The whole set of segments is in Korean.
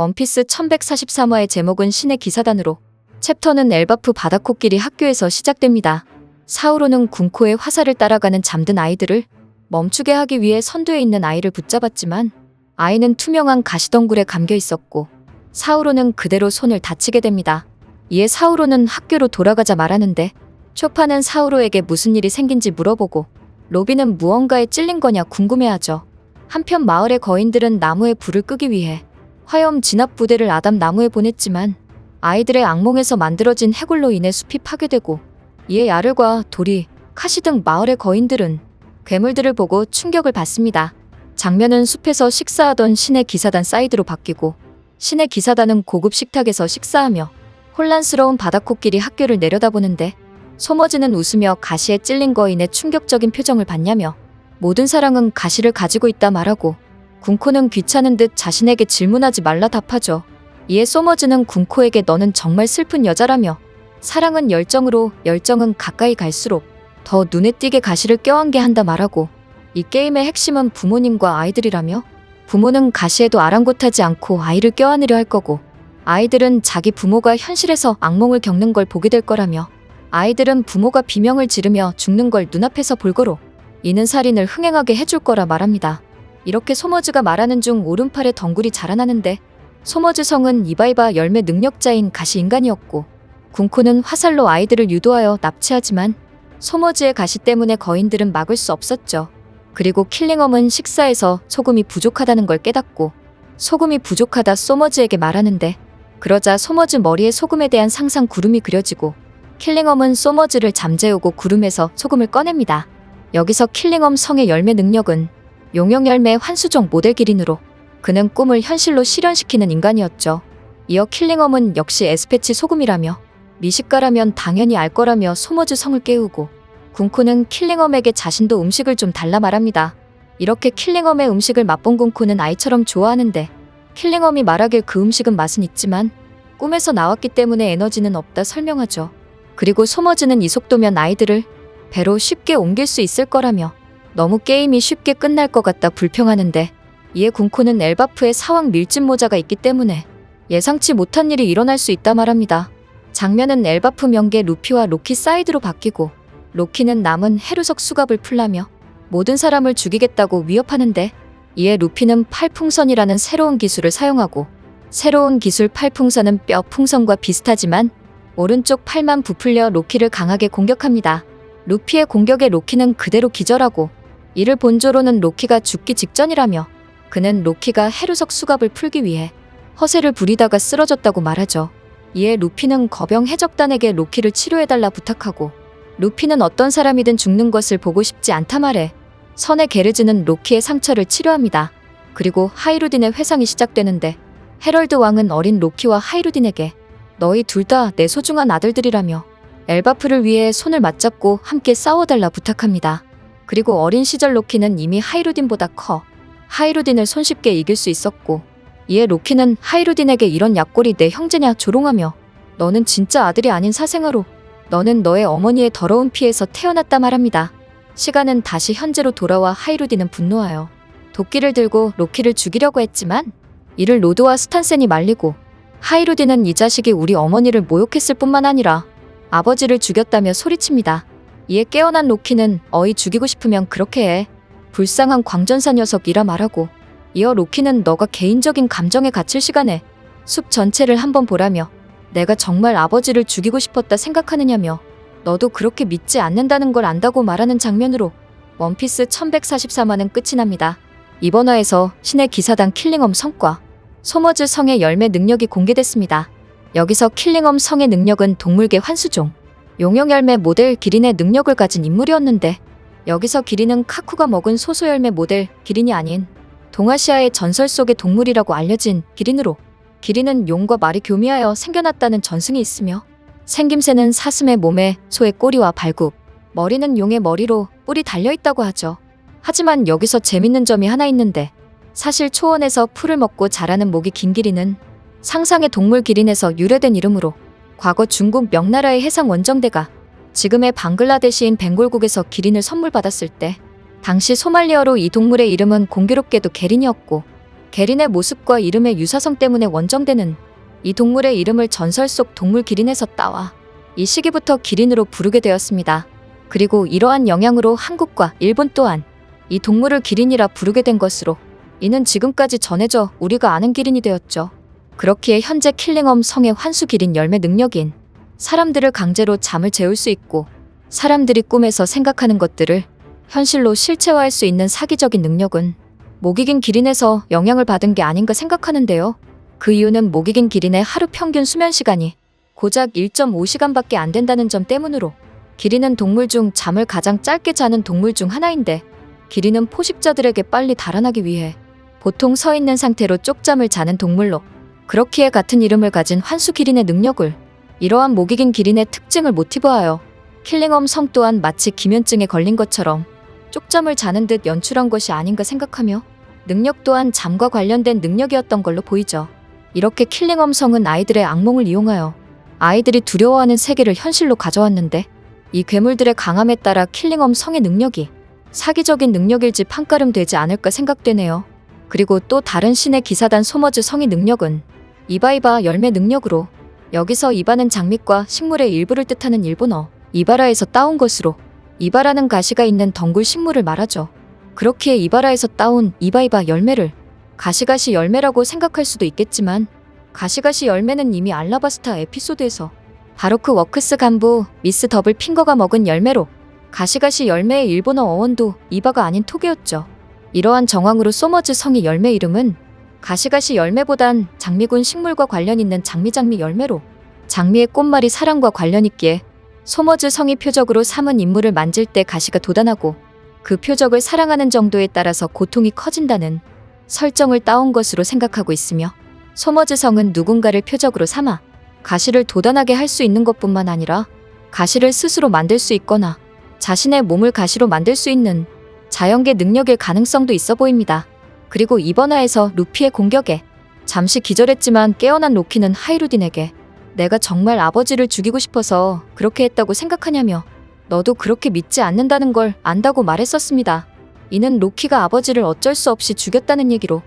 원피스 1143화의 제목은 신의 기사단으로, 챕터는 엘바프 바다코끼리 학교에서 시작됩니다. 사우로는 군코의 화살을 따라가는 잠든 아이들을 멈추게 하기 위해 선두에 있는 아이를 붙잡았지만 아이는 투명한 가시덩굴에 감겨 있었고 사우로는 그대로 손을 다치게 됩니다. 이에 사우로는 학교로 돌아가자 말하는데 초파는 사우로에게 무슨 일이 생긴지 물어보고 로비는 무언가에 찔린 거냐 궁금해하죠. 한편 마을의 거인들은 나무에 불을 끄기 위해 화염 진압 부대를 아담 나무에 보냈지만 아이들의 악몽에서 만들어진 해골로 인해 숲이 파괴되고 이에 야르과 도리, 카시 등 마을의 거인들은 괴물들을 보고 충격을 받습니다. 장면은 숲에서 식사하던 신의 기사단 사이드로 바뀌고 신의 기사단은 고급 식탁에서 식사하며 혼란스러운 바다코끼리 학교를 내려다보는데 소머즈는 웃으며 가시에 찔린 거인의 충격적인 표정을 봤냐며 모든 사랑은 가시를 가지고 있다 말하고 군코는 귀찮은 듯 자신에게 질문하지 말라 답하죠. 이에 소머즈는 군코에게 너는 정말 슬픈 여자라며 사랑은 열정으로 열정은 가까이 갈수록 더 눈에 띄게 가시를 껴안게 한다 말하고 이 게임의 핵심은 부모님과 아이들이라며 부모는 가시에도 아랑곳하지 않고 아이를 껴안으려 할 거고 아이들은 자기 부모가 현실에서 악몽을 겪는 걸 보게 될 거라며 아이들은 부모가 비명을 지르며 죽는 걸 눈앞에서 볼 거로 이는 살인을 흥행하게 해줄 거라 말합니다. 이렇게 소머즈가 말하는 중 오른팔에 덩굴이 자라나는데 소머즈 성은 이바이바 열매 능력자인 가시 인간이었고 군코는 화살로 아이들을 유도하여 납치하지만 소머즈의 가시 때문에 거인들은 막을 수 없었죠. 그리고 킬링엄은 식사에서 소금이 부족하다는 걸 깨닫고 소금이 부족하다 소머즈에게 말하는데 그러자 소머즈 머리에 소금에 대한 상상 구름이 그려지고 킬링엄은 소머즈를 잠재우고 구름에서 소금을 꺼냅니다. 여기서 킬링엄 성의 열매 능력은 용영열매 환수종 모델 기린으로 그는 꿈을 현실로 실현시키는 인간이었죠. 이어 킬링엄은 역시 에스페치 소금이라며 미식가라면 당연히 알 거라며 소머즈 성을 깨우고 군코는 킬링엄에게 자신도 음식을 좀 달라 말합니다. 이렇게 킬링엄의 음식을 맛본 군코는 아이처럼 좋아하는데 킬링엄이 말하길 그 음식은 맛은 있지만 꿈에서 나왔기 때문에 에너지는 없다 설명하죠. 그리고 소머즈는 이 속도면 아이들을 배로 쉽게 옮길 수 있을 거라며 너무 게임이 쉽게 끝날 것 같다 불평하는데 이에 군코는 엘바프의 사왕 밀짚 모자가 있기 때문에 예상치 못한 일이 일어날 수 있다 말합니다. 장면은 엘바프 명계 루피와 로키 사이드로 바뀌고 로키는 남은 해루석 수갑을 풀라며 모든 사람을 죽이겠다고 위협하는데 이에 루피는 팔풍선이라는 새로운 기술을 사용하고 새로운 기술 팔풍선은 뼈 풍선과 비슷하지만 오른쪽 팔만 부풀려 로키를 강하게 공격합니다. 루피의 공격에 로키는 그대로 기절하고 이를 본조로는 로키가 죽기 직전이라며 그는 로키가 해루석 수갑을 풀기 위해 허세를 부리다가 쓰러졌다고 말하죠. 이에 루피는 거병 해적단에게 로키를 치료해달라 부탁하고 루피는 어떤 사람이든 죽는 것을 보고 싶지 않다 말해 선의 게르즈는 로키의 상처를 치료합니다. 그리고 하이루딘의 회상이 시작되는데 헤럴드 왕은 어린 로키와 하이루딘에게 너희 둘 다 내 소중한 아들들이라며 엘바프를 위해 손을 맞잡고 함께 싸워달라 부탁합니다. 그리고 어린 시절 로키는 이미 하이루딘보다 커 하이루딘을 손쉽게 이길 수 있었고 이에 로키는 하이루딘에게 이런 약골이 내 형제냐 조롱하며 너는 진짜 아들이 아닌 사생아로 너는 너의 어머니의 더러운 피에서 태어났다 말합니다. 시간은 다시 현재로 돌아와 하이루딘은 분노하여 도끼를 들고 로키를 죽이려고 했지만 이를 로드와 스탄센이 말리고 하이루딘은 이 자식이 우리 어머니를 모욕했을 뿐만 아니라 아버지를 죽였다며 소리칩니다. 이에 깨어난 로키는 어이 죽이고 싶으면 그렇게 해. 불쌍한 광전사 녀석이라 말하고 이어 로키는 너가 개인적인 감정에 갇힐 시간에 숲 전체를 한번 보라며 내가 정말 아버지를 죽이고 싶었다 생각하느냐며 너도 그렇게 믿지 않는다는 걸 안다고 말하는 장면으로 원피스 1143화는 끝이 납니다. 이번 화에서 신의 기사단 킬링엄 성과 소머즈 성의 열매 능력이 공개됐습니다. 여기서 킬링엄 성의 능력은 동물계 환수종 용영열매 모델 기린의 능력을 가진 인물이었는데 여기서 기린은 카쿠가 먹은 소소열매 모델 기린이 아닌 동아시아의 전설 속의 동물이라고 알려진 기린으로 기린은 용과 말이 교미하여 생겨났다는 전승이 있으며 생김새는 사슴의 몸에 소의 꼬리와 발굽, 머리는 용의 머리로 뿔이 달려있다고 하죠. 하지만 여기서 재밌는 점이 하나 있는데 사실 초원에서 풀을 먹고 자라는 목이 긴 기린은 상상의 동물 기린에서 유래된 이름으로 과거 중국 명나라의 해상 원정대가 지금의 방글라데시인 벵골국에서 기린을 선물 받았을 때 당시 소말리어로 이 동물의 이름은 공교롭게도 게린이었고 게린의 모습과 이름의 유사성 때문에 원정대는 이 동물의 이름을 전설 속 동물 기린에서 따와 이 시기부터 기린으로 부르게 되었습니다. 그리고 이러한 영향으로 한국과 일본 또한 이 동물을 기린이라 부르게 된 것으로 이는 지금까지 전해져 우리가 아는 기린이 되었죠. 그렇기에 현재 킬링엄 성의 환수 기린 열매 능력인 사람들을 강제로 잠을 재울 수 있고 사람들이 꿈에서 생각하는 것들을 현실로 실체화할 수 있는 사기적인 능력은 목이긴 기린에서 영향을 받은 게 아닌가 생각하는데요. 그 이유는 목이긴 기린의 하루 평균 수면 시간이 고작 1.5시간밖에 안 된다는 점 때문으로 기린은 동물 중 잠을 가장 짧게 자는 동물 중 하나인데 기린은 포식자들에게 빨리 달아나기 위해 보통 서 있는 상태로 쪽잠을 자는 동물로 그렇기에 같은 이름을 가진 환수 기린의 능력을 이러한 목이긴 기린의 특징을 모티브하여 킬링엄 성 또한 마치 기면증에 걸린 것처럼 쪽잠을 자는 듯 연출한 것이 아닌가 생각하며 능력 또한 잠과 관련된 능력이었던 걸로 보이죠. 이렇게 킬링엄 성은 아이들의 악몽을 이용하여 아이들이 두려워하는 세계를 현실로 가져왔는데 이 괴물들의 강함에 따라 킬링엄 성의 능력이 사기적인 능력일지 판가름 되지 않을까 생각되네요. 그리고 또 다른 신의 기사단 소머즈 성의 능력은 이바이바 열매 능력으로 여기서 이바는 장미과 식물의 일부를 뜻하는 일본어 이바라에서 따온 것으로 이바라는 가시가 있는 덩굴 식물을 말하죠. 그렇기에 이바라에서 따온 이바이바 열매를 가시가시 열매라고 생각할 수도 있겠지만 가시가시 열매는 이미 알라바스타 에피소드에서 바로크 워크스 간부 미스 더블 핑거가 먹은 열매로 가시가시 열매의 일본어 어원도 이바가 아닌 토개였죠. 이러한 정황으로 소머즈 성의 열매 이름은 가시가시 열매보단 장미군 식물과 관련 있는 장미장미 열매로 장미의 꽃말이 사랑과 관련 있기에 소머즈 성이 표적으로 삼은 인물을 만질 때 가시가 돋아나고 그 표적을 사랑하는 정도에 따라서 고통이 커진다는 설정을 따온 것으로 생각하고 있으며 소머즈 성은 누군가를 표적으로 삼아 가시를 돋아나게 할 수 있는 것뿐만 아니라 가시를 스스로 만들 수 있거나 자신의 몸을 가시로 만들 수 있는 자연계 능력일 가능성도 있어 보입니다. 그리고 이번 화에서 루피의 공격에 잠시 기절했지만 깨어난 로키는 하이루딘에게 내가 정말 아버지를 죽이고 싶어서 그렇게 했다고 생각하냐며 너도 그렇게 믿지 않는다는 걸 안다고 말했었습니다. 이는 로키가 아버지를 어쩔 수 없이 죽였다는 얘기로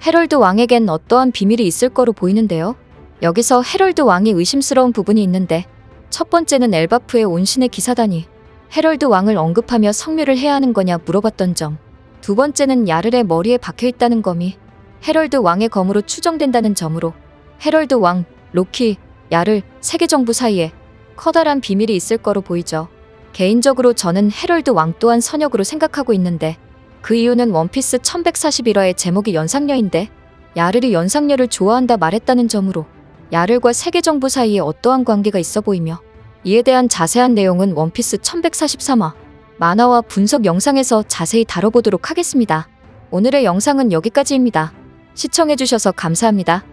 헤럴드 왕에겐 어떠한 비밀이 있을 거로 보이는데요. 여기서 헤럴드 왕이 의심스러운 부분이 있는데 첫 번째는 엘바프의 온신의 기사단이 헤럴드 왕을 언급하며 성묘를 해야 하는 거냐 물어봤던 점, 두 번째는 야를의 머리에 박혀있다는 검이 헤럴드 왕의 검으로 추정된다는 점으로 헤럴드 왕, 로키, 야를, 세계정부 사이에 커다란 비밀이 있을 거로 보이죠. 개인적으로 저는 헤럴드 왕 또한 선역으로 생각하고 있는데 그 이유는 원피스 1141화의 제목이 연상녀인데 야를이 연상녀를 좋아한다 말했다는 점으로 야를과 세계정부 사이에 어떠한 관계가 있어 보이며 이에 대한 자세한 내용은 원피스 1143화 만화와 분석 영상에서 자세히 다뤄보도록 하겠습니다. 오늘의 영상은 여기까지입니다. 시청해주셔서 감사합니다.